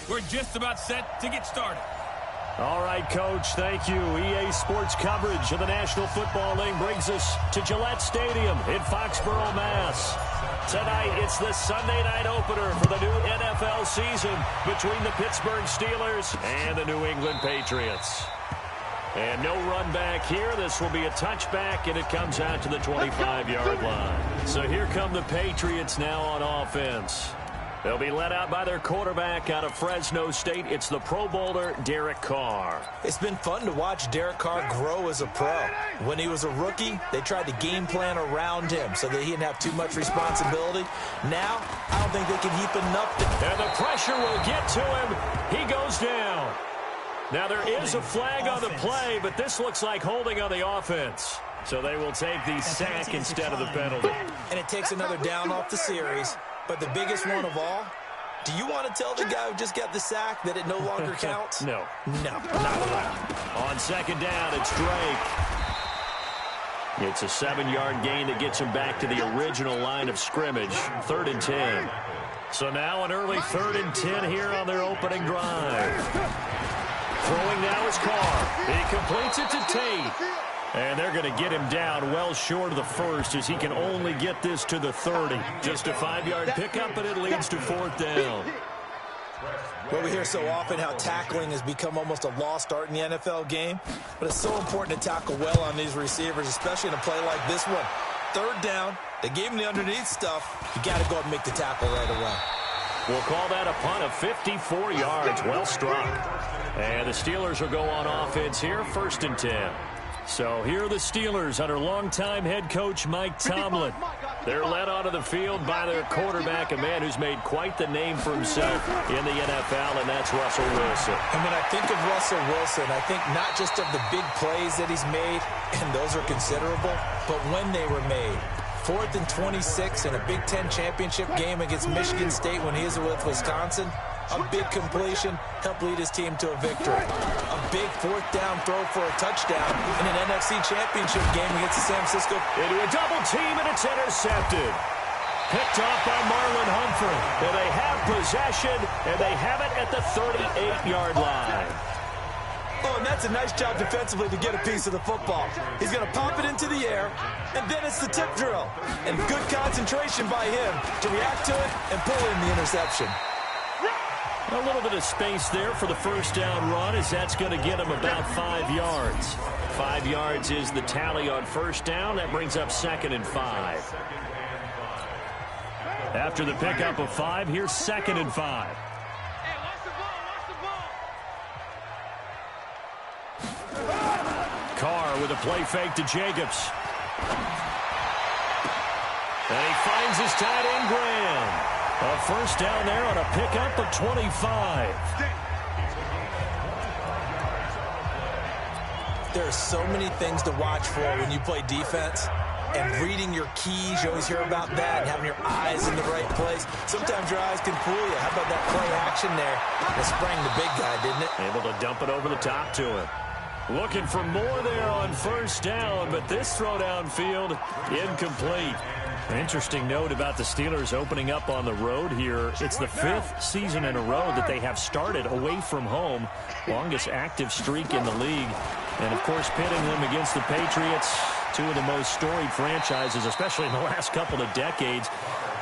We're just about set to get started. All right, Coach, thank you. EA Sports coverage of the National Football League brings us to Gillette Stadium in Foxborough, Mass. Tonight, it's the Sunday night opener for the new NFL season between the Pittsburgh Steelers and the New England Patriots. And no run back here. This will be a touchback, and it comes out to the 25-yard line. So here come the Patriots now on offense. They'll be led out by their quarterback out of Fresno State. It's the Pro Bowler, Derek Carr. It's been fun to watch Derek Carr grow as a pro. When he was a rookie, they tried to game plan around him so that he didn't have too much responsibility. Now, I don't think they can heap enough. And the pressure will get to him. He goes down. Now, there is a flag on the play, but this looks like holding on the offense. So they will take the sack instead of the penalty. And it takes another down off the series. But the biggest one of all, do you want to tell the guy who just got the sack that it no longer counts? No. No, not allowed. On second down, it's Drake. It's a 7-yard gain that gets him back to the original line of scrimmage, 3rd and 10. So now an early 3rd and 10 here on their opening drive. Throwing now is Carr. He completes it to Tate. And they're going to get him down well short of the first as he can only get this to the 30. Just a 5-yard pickup, and it leads to 4th down. Well, we hear so often how tackling has become almost a lost art in the NFL game. But it's so important to tackle well on these receivers, especially in a play like this one. 3rd down, they gave him the underneath stuff. You got to go and make the tackle right away. We'll call that a punt of 54 yards. Well struck. And the Steelers will go on offense here, 1st and 10. So here are the Steelers under longtime head coach Mike Tomlin. They're led onto the field by their quarterback, a man who's made quite the name for himself in the NFL, and that's Russell Wilson. And when I think of Russell Wilson, I think not just of the big plays that he's made, and those are considerable, but when they were made. 4th and 26 in a Big Ten championship game against Michigan State when he was with Wisconsin. A big completion helped lead his team to a victory. A big 4th down throw for a touchdown in an NFC championship game against the San Francisco. Into a double team, and it's intercepted. Picked off by Marlon Humphrey. And they have possession, and they have it at the 38-yard line. Oh, and that's a nice job defensively to get a piece of the football. He's going to pop it into the air, and then it's the tip drill. And good concentration by him to react to it and pull in the interception. A little bit of space there for the 1st down run, as that's going to get him about 5 yards. 5 yards is the tally on 1st down. That brings up 2nd and 5. After the pickup of 5, here's 2nd and 5. Carr with a play fake to Jacobs. And he finds his tight end, Graham. A 1st down there on a pickup of 25. There are so many things to watch for when you play defense. And reading your keys, you always hear about that, and having your eyes in the right place. Sometimes your eyes can fool you. How about that play action there? It sprang the big guy, didn't it? Able to dump it over the top to him. Looking for more there on 1st down, but this throw downfield incomplete. An interesting note about the Steelers opening up on the road here. It's the 5th season in a row that they have started away from home. Longest active streak in the league. And, of course, pitting them against the Patriots, two of the most storied franchises, especially in the last couple of decades.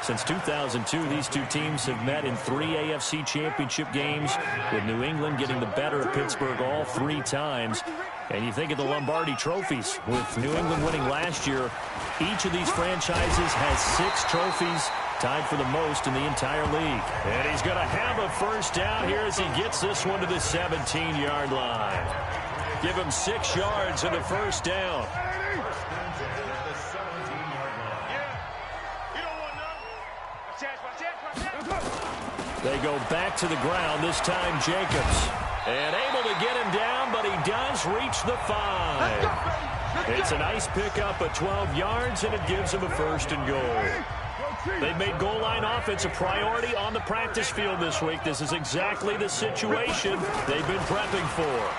Since 2002, these two teams have met in 3 AFC championship games, with New England getting the better of Pittsburgh all 3 times. And you think of the Lombardi trophies, with New England winning last year. Each of these franchises has 6 trophies, tied for the most in the entire league. And he's going to have a 1st down here as he gets this one to the 17-yard line. Give him 6 yards and a 1st down. They go back to the ground, this time Jacobs. And able to get him down, but he does reach the 5. It's a nice pickup of 12 yards, and it gives him a 1st and goal. They've made goal line offense a priority on the practice field this week. This is exactly the situation they've been prepping for.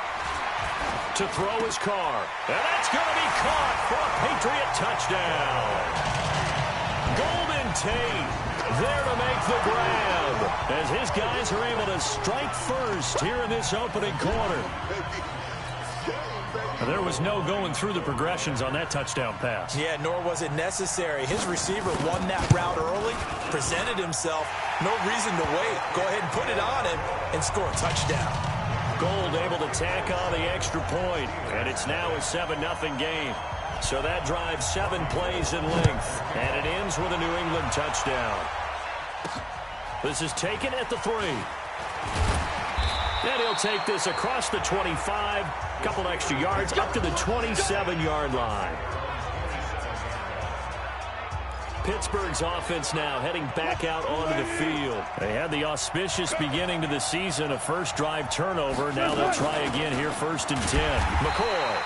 To throw his Carr. And that's going to be caught for a Patriot touchdown. Golden Tate there to make the grab, as his guys are able to strike first here in this opening quarter. There was no going through the progressions on that touchdown pass. Yeah, nor was it necessary. His receiver won that route early, presented himself. No reason to wait. Go ahead and put it on him and score a touchdown. Gold able to tack on the extra point, and it's now a 7-0 game. So that drives 7 plays in length, and it ends with a New England touchdown. This is taken at the 3. And he'll take this across the 25, a couple extra yards, up to the 27-yard line. Pittsburgh's offense now heading back out onto the field. They had the auspicious beginning to the season, a first drive turnover. Now they'll try again here, 1st and 10. McCoy.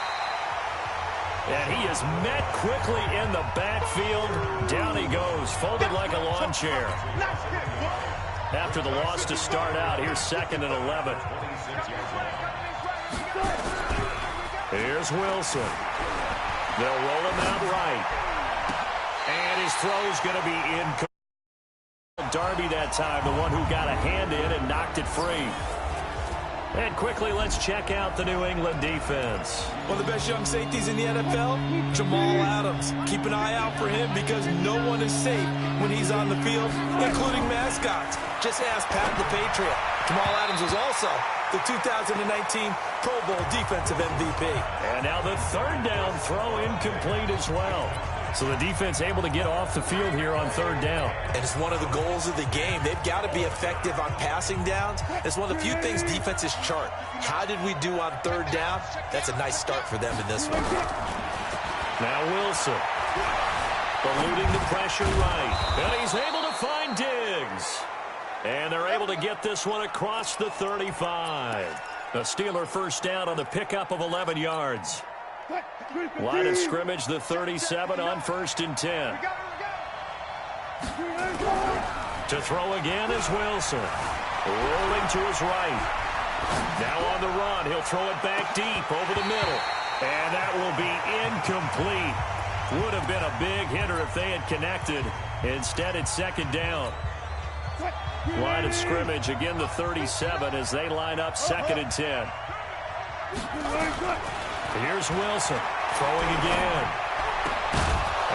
And he is met quickly in the backfield. Down he goes, folded like a lawn chair. After the loss to start out, here's 2nd and 11. Here's Wilson. They'll roll him out right. And his throw's going to be incomplete. Darby that time, the one who got a hand in and knocked it free. And quickly, let's check out the New England defense. One of the best young safeties in the NFL, Jamal Adams. Keep an eye out for him because no one is safe when he's on the field, including mascots. Just ask Pat the Patriot. Jamal Adams was also the 2019 Pro Bowl Defensive MVP. And now the 3rd down throw incomplete as well. So the defense able to get off the field here on 3rd down. And it's one of the goals of the game. They've got to be effective on passing downs. It's one of the few things defenses chart. How did we do on 3rd down? That's a nice start for them in this one. Now Wilson. Eluding the pressure right. And he's able to find Diggs. And they're able to get this one across the 35. The Steeler 1st down on the pickup of 11 yards. Line of scrimmage, the 37 on 1st and 10. To throw again is Wilson. Rolling to his right. Now on the run, he'll throw it back deep over the middle. And that will be incomplete. Would have been a big hitter if they had connected. Instead, it's 2nd down. Line of scrimmage, again the 37 as they line up 2nd and 10. Here's Wilson, throwing again.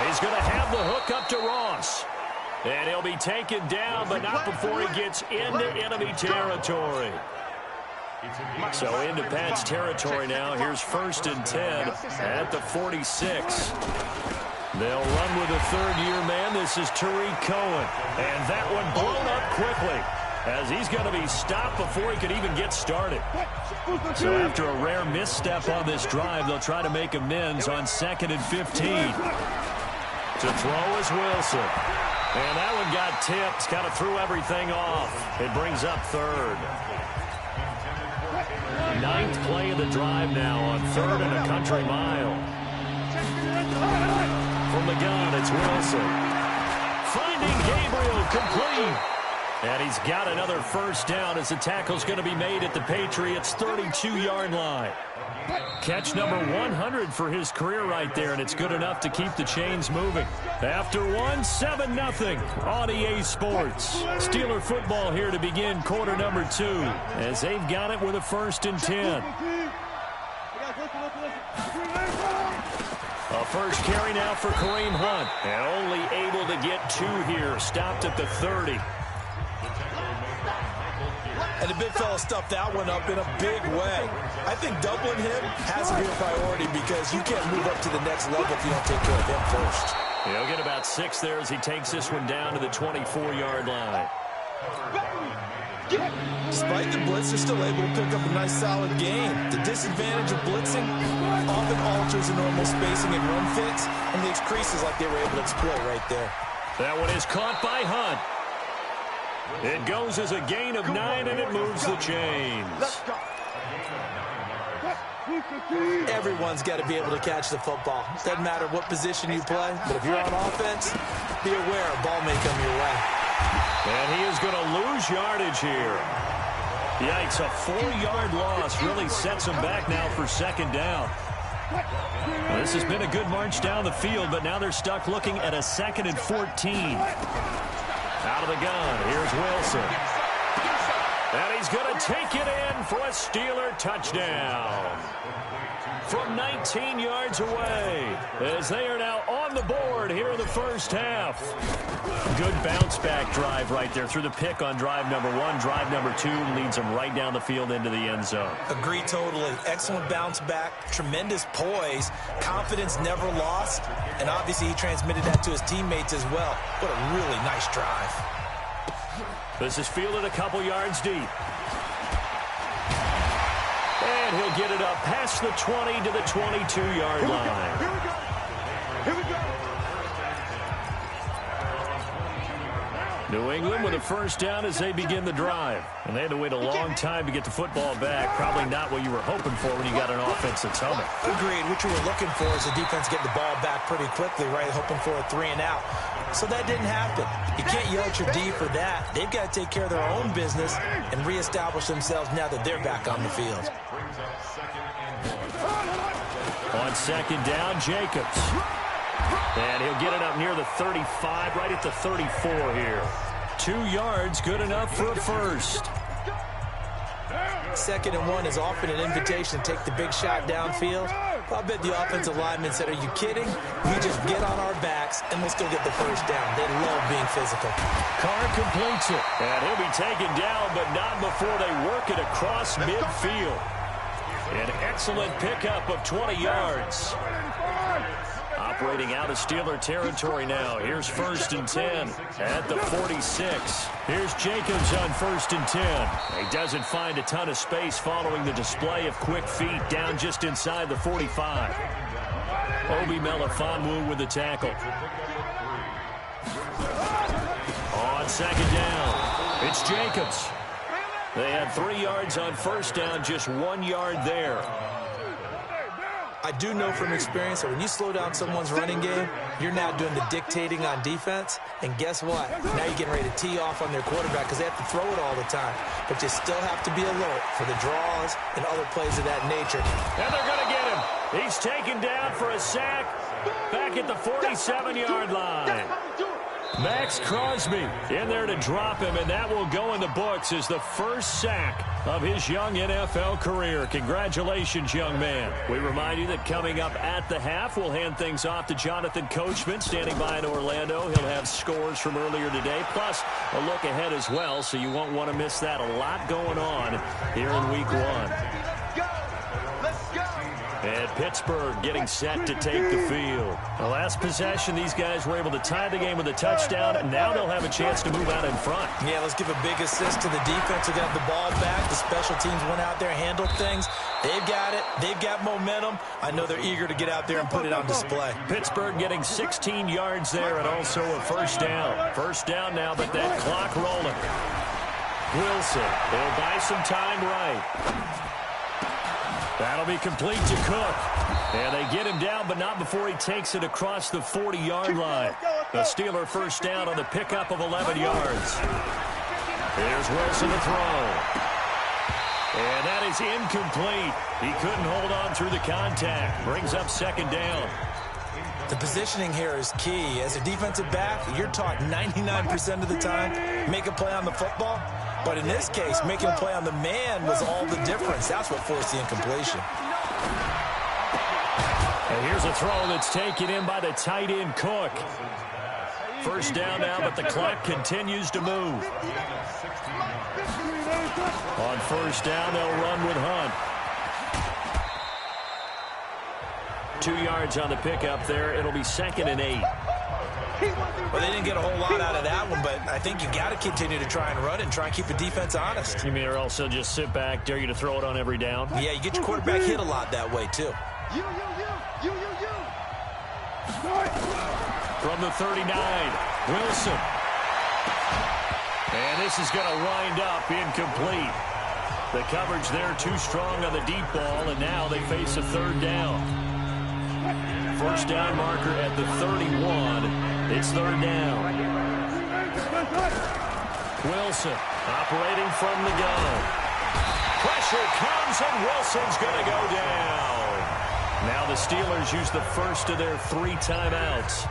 He's going to have the hook up to Ross. And he'll be taken down, but not before he gets into enemy territory. So into Pat's territory now. Here's 1st and 10 at the 46. They'll run with a 3rd-year man. This is Tariq Cohen. And that one blown up quickly, as he's going to be stopped before he could even get started. So after a rare misstep on this drive, they'll try to make amends on 2nd and 15. To throw is Wilson. And that one got tipped, kind of threw everything off. It brings up 3rd. 9th play of the drive now on 3rd and a country mile. From the gun, it's Wilson. Finding Gabriel complete. And he's got another 1st down as the tackle's going to be made at the Patriots' 32-yard line. Catch number 100 for his career right there, and it's good enough to keep the chains moving. After one, 7-0 on EA Sports. Steeler football here to begin quarter number 2, as they've got it with a 1st and 10. A first carry now for Kareem Hunt, and only able to get 2 here, stopped at the 30. And the big fella stuffed that one up in a big way. I think doubling him has to be a priority because you can't move up to the next level if you don't take care of him first. He'll get about 6 there as he takes this one down to the 24-yard line. Despite the blitz, they're still able to pick up a nice solid gain. The disadvantage of blitzing often alters the normal spacing and run fits and leaves creases like they were able to exploit right there. That one is caught by Hunt. It goes as a gain of 9, and it moves the chains. Everyone's got to be able to catch the football. Doesn't matter what position you play, but if you're on offense, be aware a ball may come your way. And he is going to lose yardage here. Yikes, a 4-yard loss really sets him back now for 2nd down. Well, this has been a good march down the field, but now they're stuck looking at a 2nd and 14. Out of the gun, here's Wilson. And he's going to take it in for a Steeler touchdown. From 19 yards away, as they are now on the board here in the first half. Good bounce-back drive right there through the pick on drive number 1. Drive number 2 leads them right down the field into the end zone. Agree totally. Excellent bounce back, tremendous poise, confidence never lost, and obviously he transmitted that to his teammates as well. What a really nice drive. This is fielded a couple yards deep. And he'll get it up past the 20 to the 22-yard line. Here we go. Here we go. New England with a first down as they begin the drive. And they had to wait a long time to get the football back. Probably not what you were hoping for when you got an offense that's humming. Agreed. What you were looking for is the defense getting the ball back pretty quickly, right? Hoping for a 3 and out. So that didn't happen. You can't yell at your D for that. They've got to take care of their own business and reestablish themselves now that they're back on the field. On second down, Jacobs. And he'll get it up near the 35, right at the 34 here. 2 yards, good enough for a first. 2nd and 1 is often an invitation to take the big shot downfield. I bet the offensive lineman said, are you kidding? We just get on our backs and let's go get the first down. They love being physical. Carr completes it. And he'll be taken down, but not before they work it across midfield. An excellent pickup of 20 yards. Operating out of Steeler territory now. Here's 1st and 10 at the 46. Here's Jacobs on 1st and 10. He doesn't find a ton of space following the display of quick feet down just inside the 45. Obi Melifonwu with the tackle. On second down, it's Jacobs. They had 3 yards on first down, just 1 yard there. I do know from experience that when you slow down someone's running game, you're now doing the dictating on defense. And guess what? Now you're getting ready to tee off on their quarterback because they have to throw it all the time. But you still have to be alert for the draws and other plays of that nature. And they're going to get him. He's taken down for a sack back at the 47-yard line. Max Crosby in there to drop him, and that will go in the books as the first sack of his young NFL career. Congratulations, young man. We remind you that coming up at the half, we'll hand things off to Jonathan Coachman, standing by in Orlando. He'll have scores from earlier today, plus a look ahead as well, so you won't want to miss that. A lot going on here in Week 1. And Pittsburgh getting set to take the field. The last possession, these guys were able to tie the game with a touchdown, and now they'll have a chance to move out in front. Yeah, let's give a big assist to the defense who got the ball back. The special teams went out there, handled things. They've got it. They've got momentum. I know they're eager to get out there and put it on display. Pittsburgh getting 16 yards there and also a first down. First down now, but that clock rolling. Wilson, they'll buy some time right. That'll be complete to Cook. And they get him down, but not before he takes it across the 40-yard line. The Steeler first down on the pickup of 11 yards. Here's Wilson to throw. And that is incomplete. He couldn't hold on through the contact. Brings up second down. The positioning here is key. As a defensive back, you're taught 99% of the time, make a play on the football. But in this case, making a play on the man was all the difference. That's what forced the incompletion. And here's a throw that's taken in by the tight end, Cook. First down now, but the clock continues to move. On first down, they'll run with Hunt. 2 yards on the pickup there. It'll be 2nd and 8. Well, they didn't get a whole lot out of that one, but I think you got to continue to try and run and try and keep the defense honest. You mean or also just sit back, dare you to throw it on every down? Yeah, you get your quarterback hit a lot that way, too. From the 39, Wilson. And this is going to wind up incomplete. The coverage there too strong on the deep ball, and now they face a third down. First down marker at the 31. It's third down. Wilson operating from the gun. Pressure comes, and Wilson's going to go down. Now the Steelers use the first of their 3 timeouts.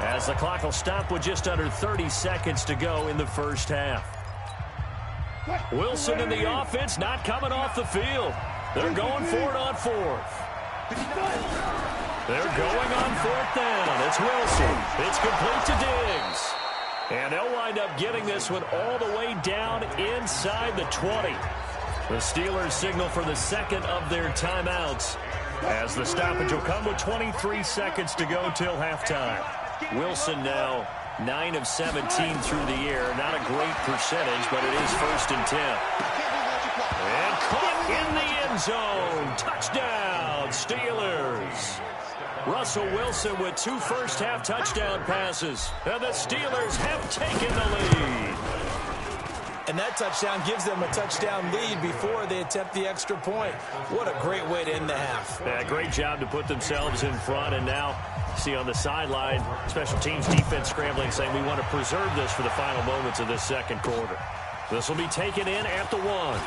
as the clock will stop with just under 30 seconds to go in the first half. Wilson in the offense, not coming off the field. They're going for it on fourth. They're going on fourth down. It's Wilson. It's complete to Diggs. And they'll wind up getting this one all the way down inside the 20. The Steelers signal for the second of their timeouts, as the stoppage will come with 23 seconds to go till halftime. Wilson now 9 of 17 through the air. Not a great percentage, but it is 1st and 10. And caught in the end zone. Touchdown, Steelers. Russell Wilson with 2 first-half touchdown passes. And the Steelers have taken the lead. And that touchdown gives them a touchdown lead before they attempt the extra point. What a great way to end the half. Yeah, great job to put themselves in front. And now, see on the sideline, special teams defense scrambling, saying we want to preserve this for the final moments of this second quarter. This will be taken in at the 1.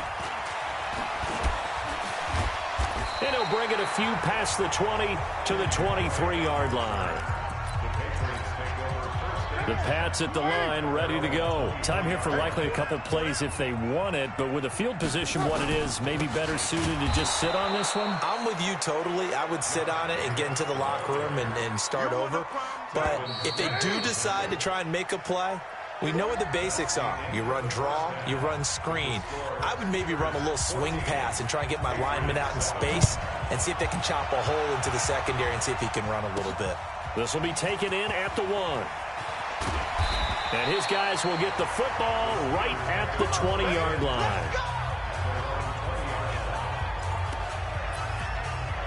And he'll bring it a few past the 20 to the 23-yard line. The Pats at the line, ready to go. Time here for likely a couple plays if they want it, but with the field position what it is, maybe better suited to just sit on this one? I'm with you totally. I would sit on it and get into the locker room and start over. But if they do decide to try and make a play, we know what the basics are. You run draw, you run screen. I would maybe run a little swing pass and try and get my lineman out in space and see if they can chop a hole into the secondary and see if he can run a little bit. This will be taken in at the 1. And his guys will get the football right at the 20-yard line.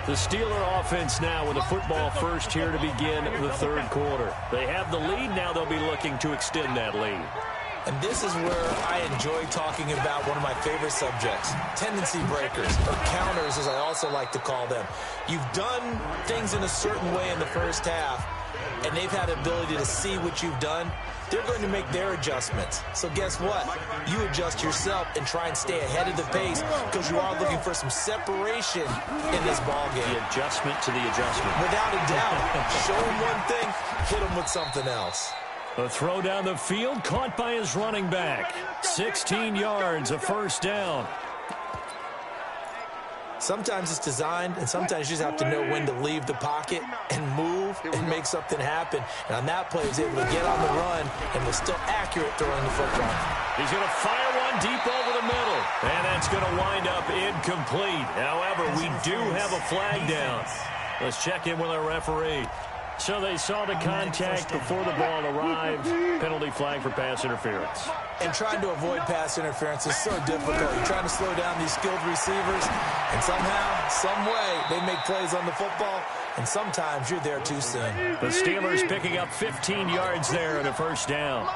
The Steeler offense now with the football first here to begin the third quarter. They have the lead. Now they'll be looking to extend that lead. And this is where I enjoy talking about one of my favorite subjects, tendency breakers, or counters as I also like to call them. You've done things in a certain way in the first half, and they've had the ability to see what you've done. They're going to make their adjustments. So guess what? You adjust yourself and try and stay ahead of the pace because you are looking for some separation in this ball game. The adjustment to the adjustment. Without a doubt. Show them one thing, hit them with something else. A throw down the field, caught by his running back. 16 yards, a first down. Sometimes it's designed, and sometimes you just have to know when to leave the pocket and move and make something happen. And on that play, he was able to get on the run and was still accurate throwing the football. He's going to fire one deep over the middle, and that's going to wind up incomplete. However, we do have a flag down. Let's check in with our referee. So they saw the contact before the ball arrived. Penalty flag for pass interference. And trying to avoid pass interference is so difficult. You're trying to slow down these skilled receivers, and somehow, some way, they make plays on the football, and sometimes you're there too soon. The Steelers picking up 15 yards there and a first down.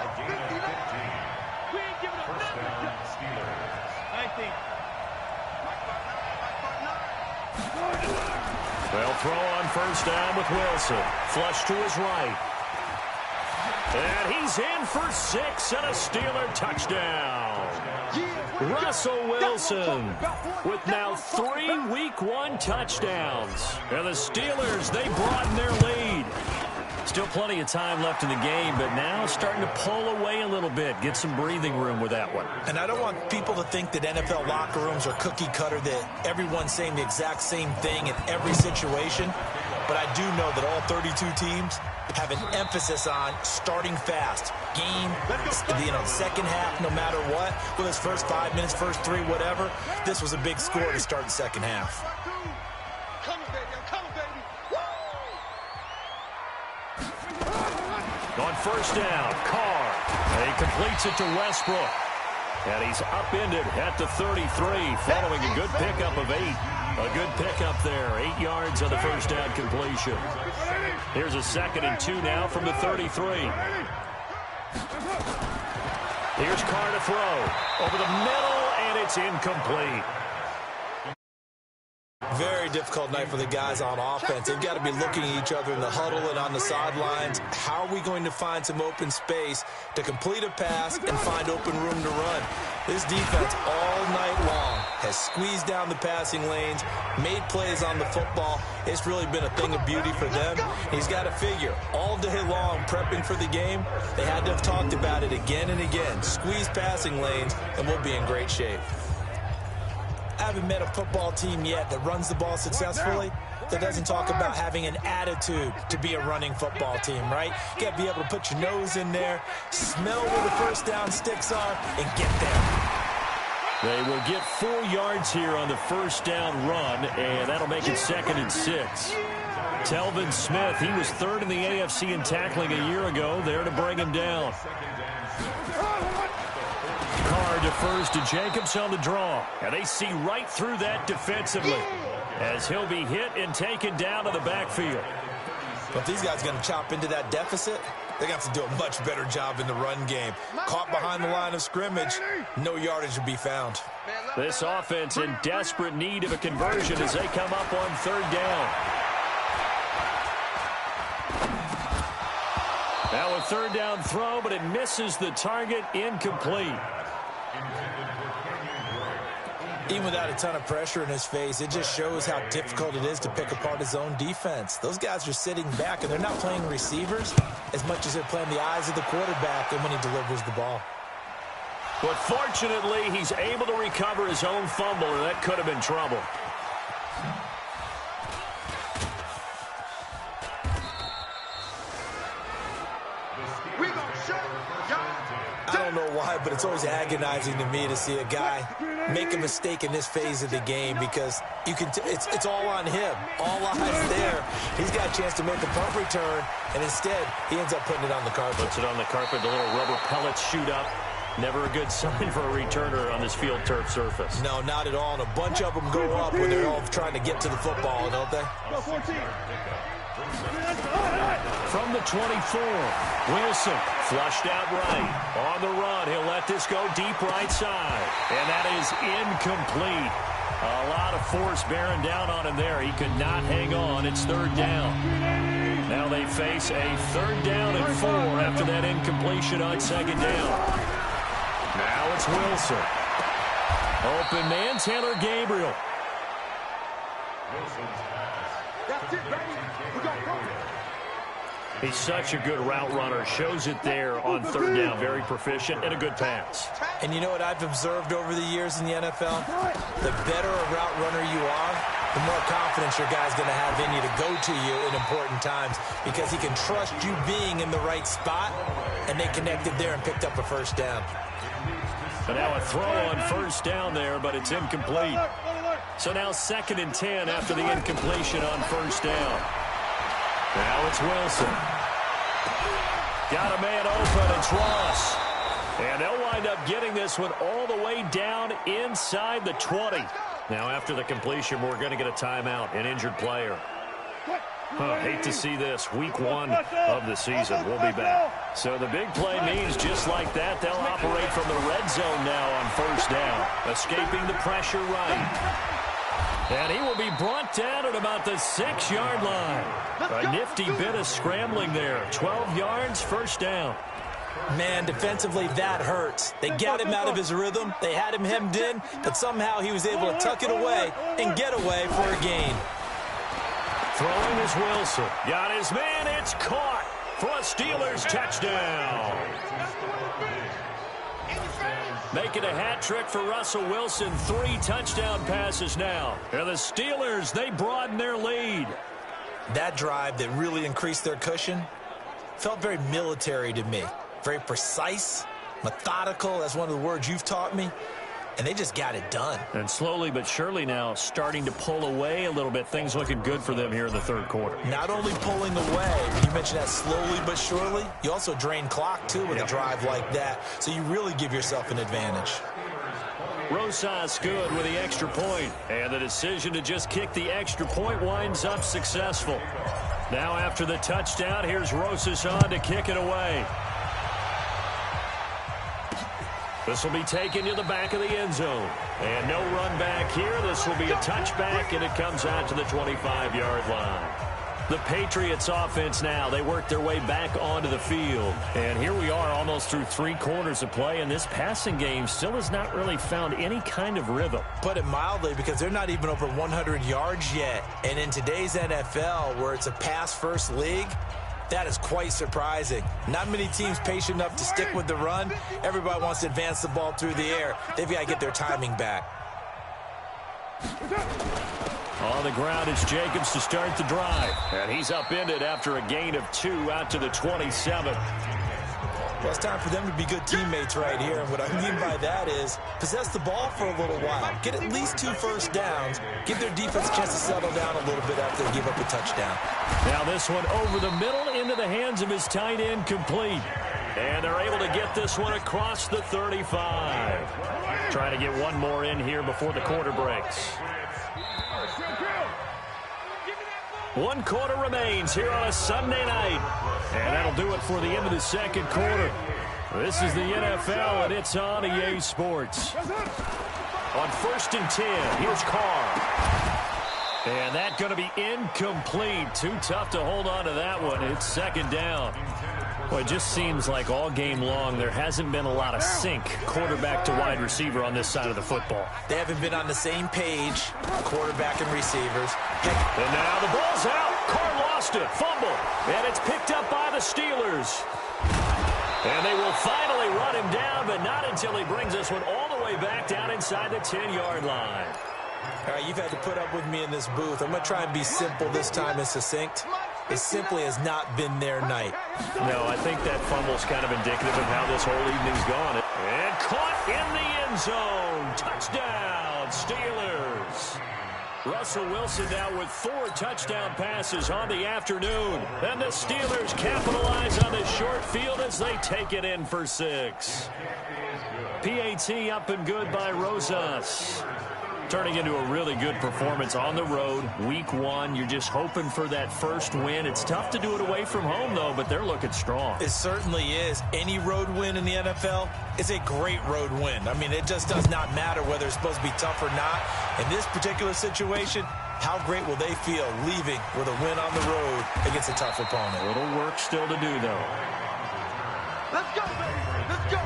They'll throw on first down with Wilson. Flush to his right. And he's in for 6 and a Steeler touchdown. Russell Wilson with now 3 Week 1 touchdowns. And the Steelers, they broaden their lead. Still plenty of time left in the game, but now starting to pull away a little bit. Get some breathing room with that one. And I don't want people to think that NFL locker rooms are cookie cutter, that everyone's saying the exact same thing in every situation. But I do know that all 32 teams have an emphasis on starting fast. Game, second half, no matter what. Whether it's first 5 minutes, first 3, whatever. This was a big score to start the second half. On first down, Carr. And he completes it to Westbrook. And he's upended at the 33, following a good pickup of 8. A good pickup there. 8 yards on the first down completion. Here's a 2nd and 2 now from the 33. Here's Carr to throw. Over the middle, and it's incomplete. Very difficult night for the guys on offense. They've got to be looking at each other in the huddle and on the sidelines. How are we going to find some open space to complete a pass and find open room to run? This defense all night long has squeezed down the passing lanes, made plays on the football. It's really been a thing of beauty for them. He's got to figure, all day long prepping for the game, they had to have talked about it again and again. Squeeze passing lanes, and we'll be in great shape. I haven't met a football team yet that runs the ball successfully that doesn't talk about having an attitude to be a running football team, right? You got to be able to put your nose in there, smell where the first down sticks are, and get there. They will get 4 yards here on the first down run, and that'll make it 2nd and 6. Telvin Smith, he was 3rd in the AFC in tackling a year ago, there to bring him down. Carr defers to Jacobs on the draw, and they see right through that defensively as he'll be hit and taken down to the backfield. But if these guys are going to chop into that deficit, they're going to have to do a much better job in the run game. Caught behind the line of scrimmage, no yardage to be found. This offense in desperate need of a conversion as they come up on 3rd down. Now a 3rd down throw, but it misses the target, incomplete. Even without a ton of pressure in his face, it just shows how difficult it is to pick apart his own defense. Those guys are sitting back, and they're not playing receivers as much as they're playing the eyes of the quarterback and when he delivers the ball. But fortunately, he's able to recover his own fumble, and that could have been trouble. I don't know why, but it's always agonizing to me to see a guy make a mistake in this phase of the game because you can it's all on him. All eyes there. He's got a chance to make a punt return, and instead he ends up putting it on the carpet. Puts it on the carpet, the little rubber pellets shoot up. Never a good sign for a returner on this field turf surface. No, not at all. And a bunch of them go up when they're all trying to get to the football, don't they? From the 24, Wilson flushed out right. On the run, he'll let this go deep right side. And that is incomplete. A lot of force bearing down on him there. He could not hang on. It's 3rd down. Now they face a 3rd down and 4 after that incompletion on 2nd down. Now it's Wilson. Open man, Taylor Gabriel. That's it, baby. We got cover. He's such a good route runner. Shows it there on 3rd down. Very proficient and a good pass. And you know what I've observed over the years in the NFL? The better a route runner you are, the more confidence your guy's going to have in you to go to you in important times because he can trust you being in the right spot, and they connected there and picked up a first down. And now a throw on 1st down there, but it's incomplete. So now 2nd and 10 after the incompletion on 1st down. Now it's Wilson. Got a man open. It's Ross. And they'll wind up getting this one all the way down inside the 20. Now after the completion, we're going to get a timeout, an injured player. Hate to see this. Week 1 of the season. We'll be back. So the big play means just like that, they'll operate from the red zone now on 1st down. Escaping the pressure right. And he will be brought down at about the 6-yard line. A nifty bit of scrambling there. 12 yards, 1st down. Man, defensively, that hurts. They got him out of his rhythm. They had him hemmed in, but somehow he was able to tuck it away and get away for a gain. Throwing is Wilson. Got his man. It's caught for a Steelers touchdown. Making a hat trick for Russell Wilson. 3 touchdown passes now. And the Steelers, they broaden their lead. That drive that really increased their cushion felt very military to me. Very precise, methodical. That's one of the words you've taught me. And they just got it done. And slowly but surely now starting to pull away a little bit. Things looking good for them here in the 3rd quarter. Not only pulling away, you mentioned that slowly but surely, you also drain clock, too, with a drive like that. So you really give yourself an advantage. Rosas good with the extra point. And the decision to just kick the extra point winds up successful. Now after the touchdown, here's Rosas on to kick it away. This will be taken to the back of the end zone. And no run back here. This will be a touchback, and it comes out to the 25-yard line. The Patriots offense now. They work their way back onto the field. And here we are almost through 3 quarters of play, and this passing game still has not really found any kind of rhythm. Put it mildly, because they're not even over 100 yards yet. And in today's NFL, where it's a pass-first league, that is quite surprising. Not many teams patient enough to stick with the run. Everybody wants to advance the ball through the air. They've got to get their timing back. On the ground, it's Jacobs to start the drive. And he's upended after a gain of 2 out to the 27. Well, it's time for them to be good teammates right here. And what I mean by that is possess the ball for a little while. Get at least 2 first downs. Give their defense a chance to settle down a little bit after they give up a touchdown. Now this one over the middle into the hands of his tight end, complete. And they're able to get this one across the 35. Trying to get one more in here before the quarter breaks. 1 quarter remains here on a Sunday night. And that'll do it for the end of the second quarter. This is the NFL, and it's on EA Sports. On 1st and 10, here's Carr. And that's going to be incomplete. Too tough to hold on to that one. It's 2nd down. Well, it just seems like all game long there hasn't been a lot of sync quarterback to wide receiver on this side of the football. They haven't been on the same page, quarterback and receivers. And now the ball's out. Carr lost it. Fumble. And it's picked up by the Steelers. And they will finally run him down, but not until he brings this one all the way back down inside the 10-yard line. All right, you've had to put up with me in this booth. I'm going to try and be simple this time and succinct. It simply has not been their night. No, I think that fumble's kind of indicative of how this whole evening's gone. And caught in the end zone. Touchdown, Steelers. Russell Wilson now with 4 touchdown passes on the afternoon. And the Steelers capitalize on this short field as they take it in for 6. PAT up and good by Rosas. Turning into a really good performance on the road. Week 1, you're just hoping for that first win. It's tough to do it away from home, though, but they're looking strong. It certainly is. Any road win in the NFL is a great road win. I mean, it just does not matter whether it's supposed to be tough or not. In this particular situation, how great will they feel leaving with a win on the road against a tough opponent? A little work still to do, though. Let's go, baby. Let's go.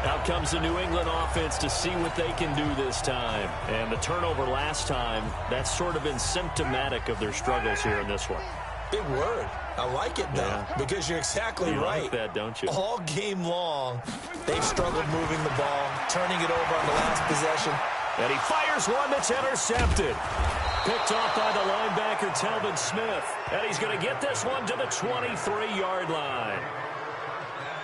Out comes the New England offense to see what they can do this time. And the turnover last time, that's sort of been symptomatic of their struggles here in this one. Big word. I like it, though, because you're exactly right. You like that, don't you? All game long, they've struggled moving the ball, turning it over on the last possession. And he fires one that's intercepted. Picked off by the linebacker, Telvin Smith. And he's going to get this one to the 23-yard line.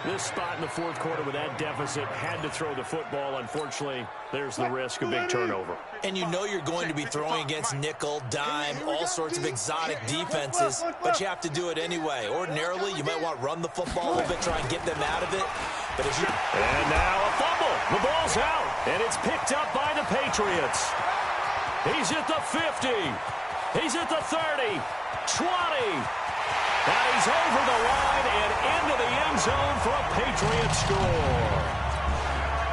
This spot in the 4th quarter with that deficit, had to throw the football. Unfortunately, there's the risk of big turnover. And you know you're going to be throwing against nickel, dime, all sorts of exotic defenses, but you have to do it anyway. Ordinarily, you might want to run the football a little bit, try and get them out of it. But if you... And now a fumble. The ball's out, and it's picked up by the Patriots. He's at the 50. He's at the 30, 20. And he's over the line and into the end zone for a Patriot score.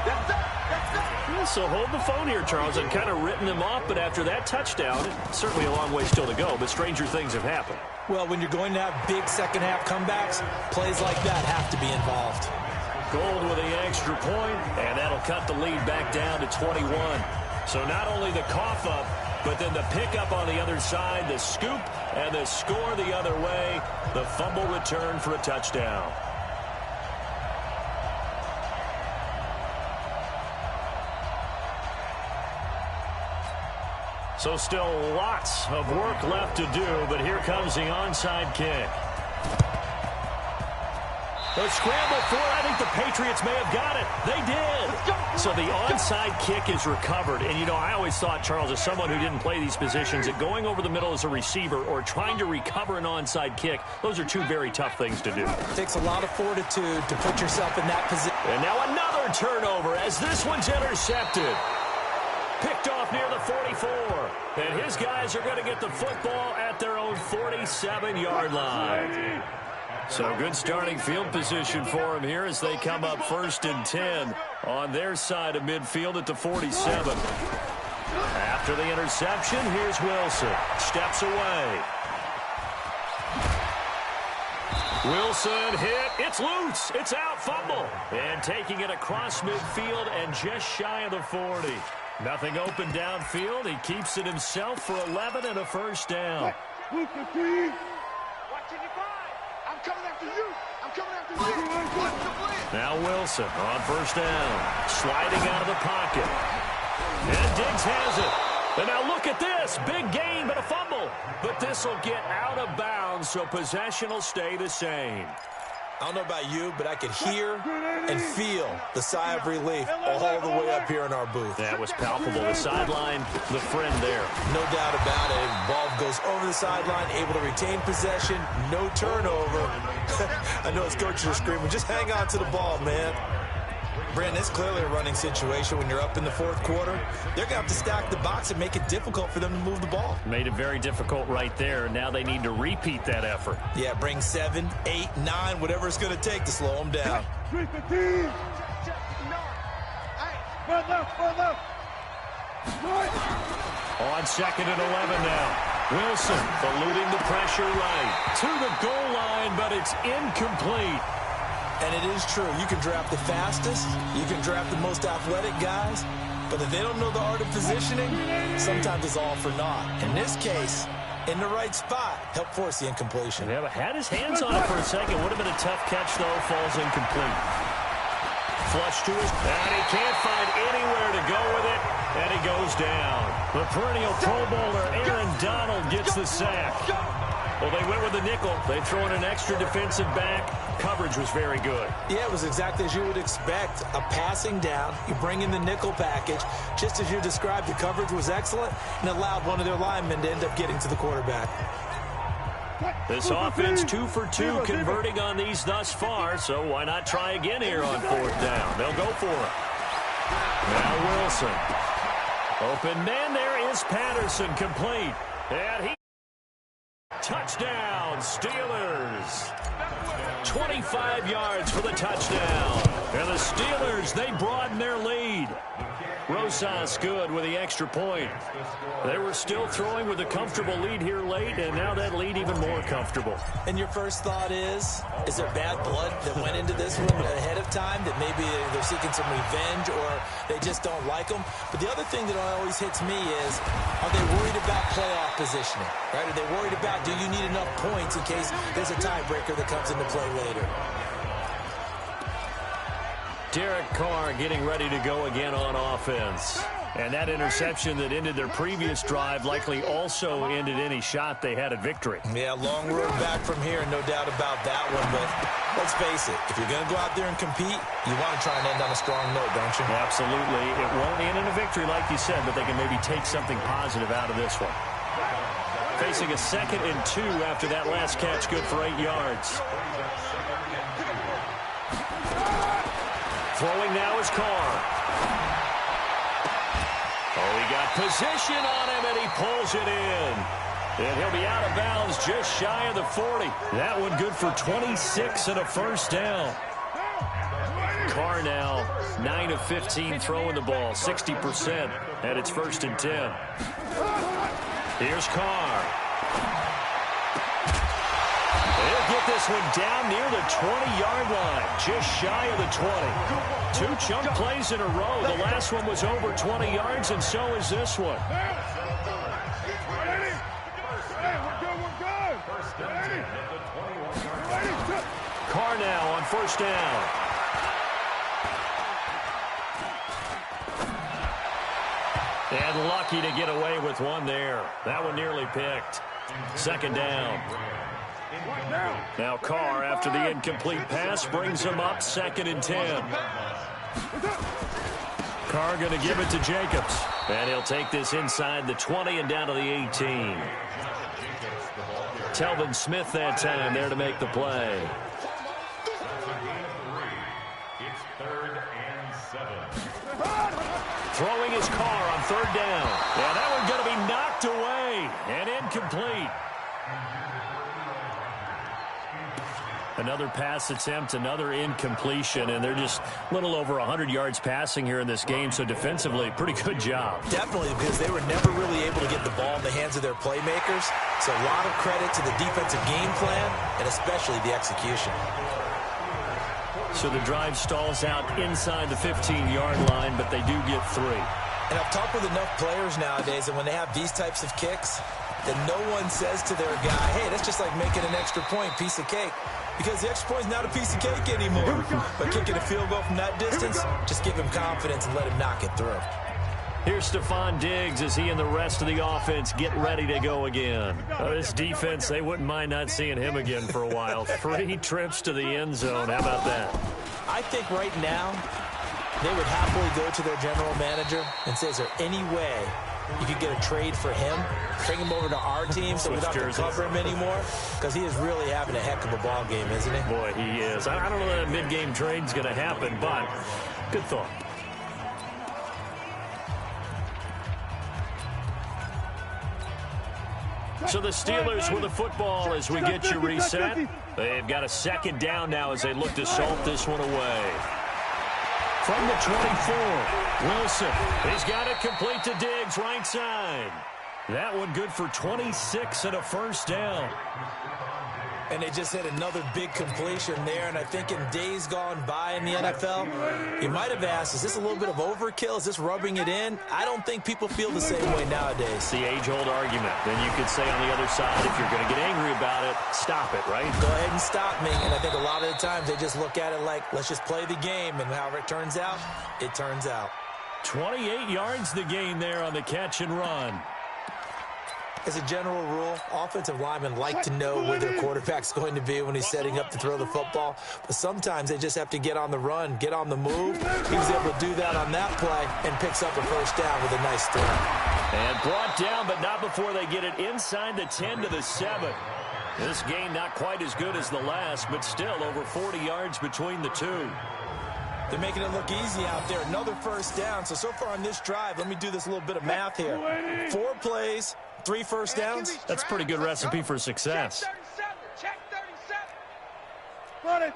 Yeah, so hold the phone here, Charles. I've kind of written them off, but after that touchdown, certainly a long way still to go, but stranger things have happened. Well, when you're going to have big second-half comebacks, plays like that have to be involved. Gold with the extra point, and that'll cut the lead back down to 21. So not only the cough up, but then the pickup on the other side, the scoop, and the score the other way. The fumble return for a touchdown. So still lots of work left to do, but here comes the onside kick. A scramble for it. I think the Patriots may have got it. They did. So the onside kick is recovered. And, you know, I always thought, Charles, as someone who didn't play these positions, that going over the middle as a receiver or trying to recover an onside kick, those are 2 very tough things to do. It takes a lot of fortitude to put yourself in that position. And now another turnover as this one's intercepted. Picked off near the 44. And his guys are going to get the football at their own 47-yard line. So good starting field position for him here as they come up 1st and 10 on their side of midfield at the 47. After the interception, here's Wilson. Steps away. Wilson hit. It's loose. It's out. Fumble. And taking it across midfield and just shy of the 40. Nothing open downfield. He keeps it himself for 11 and a first down. I'm coming after you. I'm coming after you. Now Wilson on first down. Sliding out of the pocket. And Diggs has it. And now look at this. Big gain, but a fumble. But this will get out of bounds, so possession will stay the same. I don't know about you, but I could hear and feel the sigh of relief all the way up here in our booth. That was palpable. The sideline, the friend there. No doubt about it. Ball goes over the sideline, able to retain possession, no turnover. I know his coaches are screaming, just hang on to the ball, man. Brandon, it's clearly a running situation when you're up in the fourth quarter. They're going to have to stack the box and make it difficult for them to move the ball. Made it very difficult right there. Now they need to repeat that effort. Yeah, bring 7, 8, 9, whatever it's going to take to slow them down. On second and 11 now. Wilson eluding the pressure right to the goal line, but it's incomplete. And it is true. You can draft the fastest. You can draft the most athletic guys. But if they don't know the art of positioning, sometimes it's all for naught. In this case, in the right spot, help force the incompletion. Yeah, but had his hands on it for a second. Would have been a tough catch, though. Falls incomplete. Flush to his... And he can't find anywhere to go with it. And he goes down. The perennial Pro Bowler, Aaron Donald, gets the sack. Well, they went with the nickel. They throw in an extra defensive back. Coverage was very good. Yeah, it was exactly as you would expect. A passing down. You bring in the nickel package. Just as you described, the coverage was excellent and allowed one of their linemen to end up getting to the quarterback. This offense 2 for 2 converting on these thus far, so why not try again here on fourth down? They'll go for it. Now Wilson. Open man, there is Patterson, complete. And he... Touchdown, Steelers. 25 yards for the touchdown. And the Steelers, they broaden their lead. Rosas good with the extra point. They were still throwing with a comfortable lead here late, and now that lead even more comfortable. And your first thought is there bad blood that went into this one ahead of time, that maybe they're seeking some revenge or they just don't like them? But the other thing that always hits me is, are they worried about playoff positioning? Right? Are they worried about, do you need enough points in case there's a tiebreaker that comes into play later? Derek Carr getting ready to go again on offense. And that interception that ended their previous drive likely also ended any shot they had at victory. Yeah, long road back from here, no doubt about that one. But let's face it, if you're going to go out there and compete, you want to try and end on a strong note, don't you? Absolutely. It won't end in a victory like you said, but they can maybe take something positive out of this one. Facing a 2nd and 2 after that last catch, good for 8 yards. Throwing now is Carr. Oh, he got position on him, and he pulls it in. And he'll be out of bounds just shy of the 40. That one good for 26 and a first down. Carr now 9 of 15 throwing the ball, 60%, and it's 1st and 10. Here's Carr. They'll get this one down near the 20-yard line, just shy of the 20. 2 chunk plays in a row. The last one was over 20 yards, and so is this one. Carr now on first down. And lucky to get away with one there. That one nearly picked. 2nd down. Now Carr, after the incomplete pass, brings him up 2nd and 10. Carr going to give it to Jacobs. And he'll take this inside the 20 and down to the 18. Telvin Smith that time there to make the play. It's 3rd and 7. Throwing his Carr on 3rd down. Yeah, that one's going to be knocked away and incomplete. Another pass attempt, another incompletion, and they're just a little over 100 yards passing here in this game, so defensively, pretty good job. Definitely, because they were never really able to get the ball in the hands of their playmakers, so a lot of credit to the defensive game plan, and especially the execution. So the drive stalls out inside the 15-yard line, but they do get 3. And I've talked with enough players nowadays, and when they have these types of kicks, that no one says to their guy, hey, that's just like making an extra point, piece of cake. Because the extra point is not a piece of cake anymore. But kicking a field goal from that distance, just give him confidence and let him knock it through. Here's Stephon Diggs as he and the rest of the offense get ready to go again. This defense, they wouldn't mind not seeing him again for a while. 3 trips to the end zone. How about that? I think right now they would happily go to their general manager and say, is there any way you could get a trade for him, bring him over to our team so we don't have to cover him anymore? Because he is really having a heck of a ball game, isn't he? Boy, he is. I don't know that a mid-game trade's going to happen, but good thought. So the Steelers with the football as we get you reset. They've got a second down now as they look to salt this one away. From the 24, Wilson. He's got it complete to Diggs, right side. That one good for 26 and a first down. And they just hit another big completion there. And I think in days gone by in the NFL, you might have asked, is this a little bit of overkill? Is this rubbing it in? I don't think people feel the same way nowadays. It's the age-old argument. Then you could say on the other side, if you're going to get angry about it, stop it, right? Go ahead and stop me. And I think a lot of the times they just look at it like, let's just play the game. And however it turns out, it turns out. 28 yards the gain there on the catch and run. As a general rule, offensive linemen like to know where their quarterback's going to be when he's setting up to throw the football. But sometimes they just have to get on the run, get on the move. He was able to do that on that play and picks up a first down with a nice throw. And brought down, but not before they get it inside the 10 to the 7. This game not quite as good as the last, but still over 40 yards between the two. They're making it look easy out there. Another first down. So far on this drive, let me do this little bit of math here. 4 plays, 3 first downs. That's a pretty good recipe for success. Check 37. Buddy.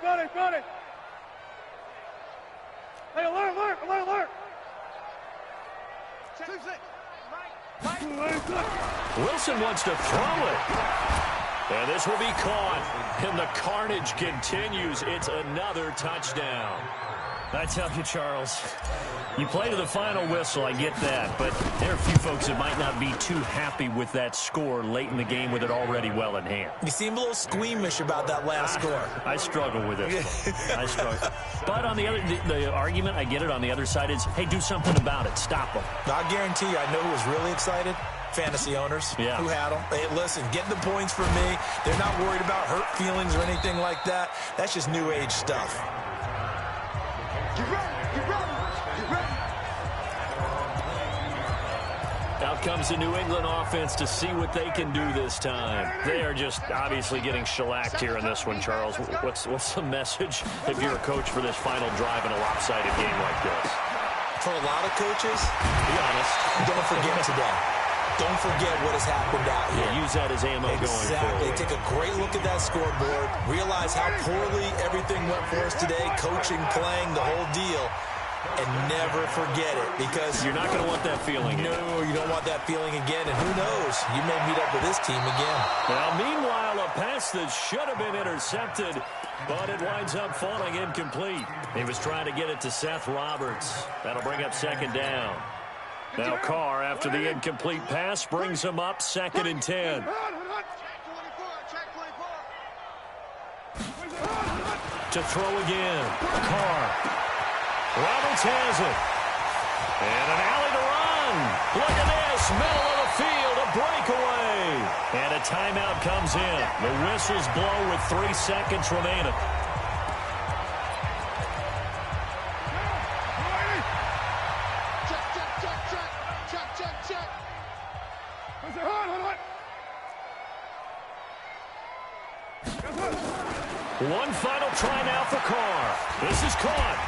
Hey, alert. 2-6. Right. Wilson wants to throw it. And this will be caught. And the carnage continues. It's another touchdown. I tell you, Charles, you play to the final whistle, I get that, but there are a few folks that might not be too happy with that score late in the game with it already well in hand. You seem a little squeamish about that last score. I struggle with it. I struggle. But on the other, the argument, I get it, on the other side is, hey, do something about it. Stop them. I guarantee you, I know who was really excited. Fantasy owners who had them. Hey, listen, get the points for me. They're not worried about hurt feelings or anything like that. That's just new age stuff. Get ready. Out comes the New England offense to see what they can do this time. They are just obviously getting shellacked here in this one, Charles. What's the message if you're a coach for this final drive in a lopsided game like this? For a lot of coaches, be honest, don't forget today. Don't forget what has happened out here. Yeah, use that as ammo going forward. Exactly. Take a great look at that scoreboard. Realize how poorly everything went for us today. Coaching, playing, the whole deal. And never forget it, because you're not going to want that feeling again. No, you don't want that feeling again. And who knows? You may meet up with this team again. Now, meanwhile, a pass that should have been intercepted, but it winds up falling incomplete. He was trying to get it to Seth Roberts. That'll bring up second down. Now Carr, after the incomplete pass, brings him up 2nd and 10. To throw again. Carr. Roberts has it. And an alley to run. Look at this. Middle of the field. A breakaway. And a timeout comes in. The whistles blow with 3 seconds remaining. One final try now for Carr. This is caught.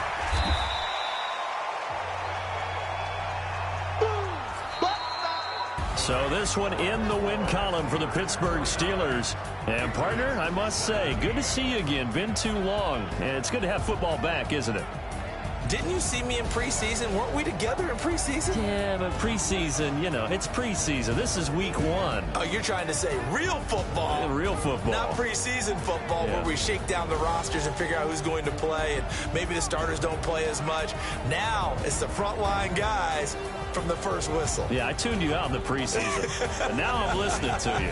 So this one in the win column for the Pittsburgh Steelers. And, partner, I must say, good to see you again. Been too long. And it's good to have football back, isn't it? Didn't you see me in preseason? Weren't we together in preseason? Yeah, but preseason, you know, it's preseason. This is week 1. Oh, you're trying to say real football. Yeah, real football. Not preseason football where we shake down the rosters and figure out who's going to play, and maybe the starters don't play as much. Now it's the frontline guys from the first whistle. Yeah, I tuned you out in the preseason. And now I'm listening to you.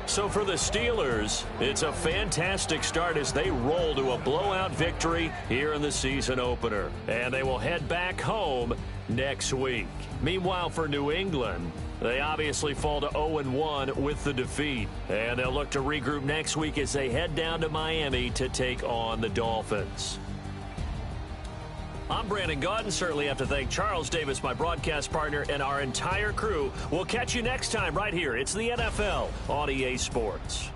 So for the Steelers, it's a fantastic start as they roll to a blowout victory here in the season opener. And they will head back home next week. Meanwhile, for New England, they obviously fall to 0-1 with the defeat. And they'll look to regroup next week as they head down to Miami to take on the Dolphins. I'm Brandon Gaudin. Certainly have to thank Charles Davis, my broadcast partner, and our entire crew. We'll catch you next time right here. It's the NFL on EA Sports.